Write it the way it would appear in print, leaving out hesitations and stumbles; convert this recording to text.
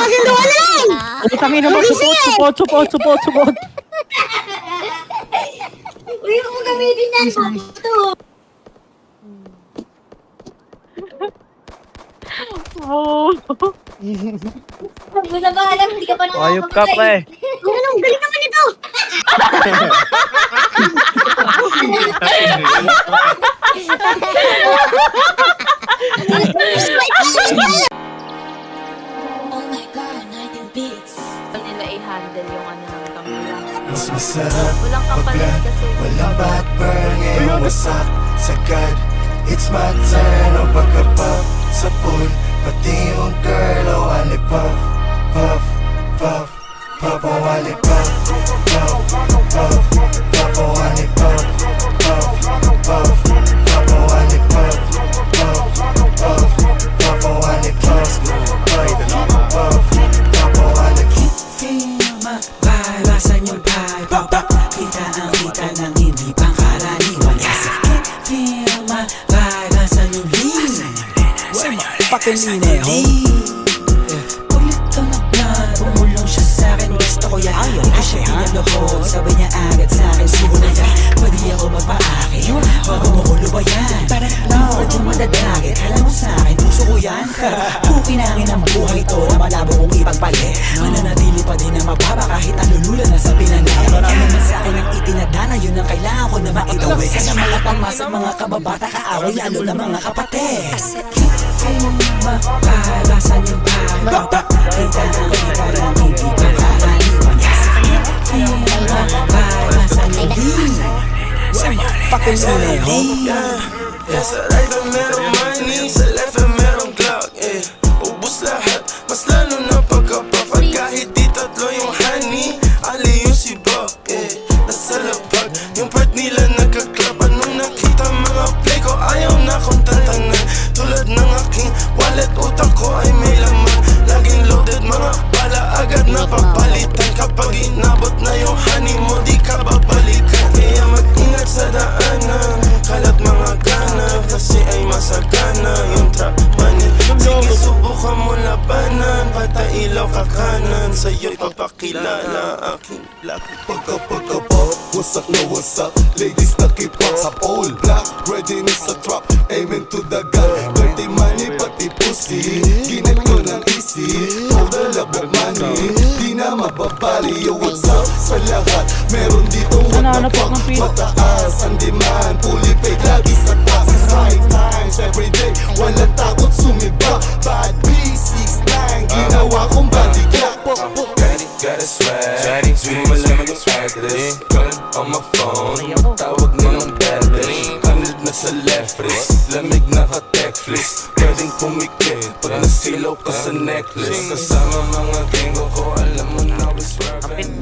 Sinduan na lang! Utangin naman, supot. Uy, huwag mo gamitin yan. Ito. Huwag mo na ba alam, hindi ka pa Ayop ka, pre. Anong galing naman ito? Oh my God, 19 beats. Nila i-handle yung ano ng kamila. Mas masarap Walang kapalit kasi. walang backburn ngayon wasak sagad. It's my turn o pagkapap sa pool. Pati yung girl o wali puff, puff, puff, puff o wali puff, puff, puff, puff o wali puff, puff, puff, puff o wali puff, puff, puff, puff o wali puff, puff, puff o wali puff. Feel my vibe, asan yung vibe? Kita ang kita ng hindi pangkaraniwan. Kasi feel my vibe, asan yung lean? Where my fucking lean eh, ho? Ulit ka mag-vlog, umulong siya sa'kin. Gusto ko yan, hindi ko siya pinaluhod. Sabi niya agad sa'kin, sumunod yan. Pwede ako magpa-akin, bago mo ko lubayan. Lord, yung madadagit, alam mo sa'kin, puso ko yan. Kukinangin ang buhay to na malabo kong ipagpali. Mananatili pa din na mababa kahit nalulula na sa pinanay. Ano man sa'kin ang itinadana, yun ang kailangan ko na maitawid. Sana malapang sa mga kababata kaaway, lalo na mga kapatid. Feel my vibe, asan yung vibe? Kita ang iba ng hindi pa karaniwan. Feel my vibe, asan yung lean? Where my fucking lean eh, ho? Sa right na merong money, sa left na merong clock, ubus lahat, mas lalo na pagkapapag. Kahit di tatlo yung honey, ali yung si Bob, nasa labag, yung part nila nagka-club. Anong nakita mga play ko, ayaw na kong tantanan. Tulad ng aking wallet, utak ko ay may laman. Laging loaded, mga bala agad na papalitan. Kapag inabot na yung honey mo, di ka babalikan. Kaya mag-ingat sa daanan, kalat mga ganap, kasi ay masagana yung trap money. Sige, subukan mo labanan, patailaw ka kanan, sa'yo'y papakilala aking lucky. Pagka-pop, wasak na wasak, ladies nakipag sa pole. Black, readiness sa trap, aiming to the gun. Dirty money, pati pussy, ginit ko ng easy. All the love of money, di na mababali. Yo, what's up sa lahat, meron dito what the fuck. Mataas ang demand, fully paid, lagi sa taas. High times, everyday, walang takot sumiba. Bad B69, ginawa kong body clock. Got a swag, di mo malaman yung swag this. Calling on my phone, tawag na ng daddy. Kanil na sa left wrist, lamig na ka-techflix. Pwedeng pumikit, pag nasilaw ka sa necklace. Kasama mga genggo ko, alam mo na we swerving.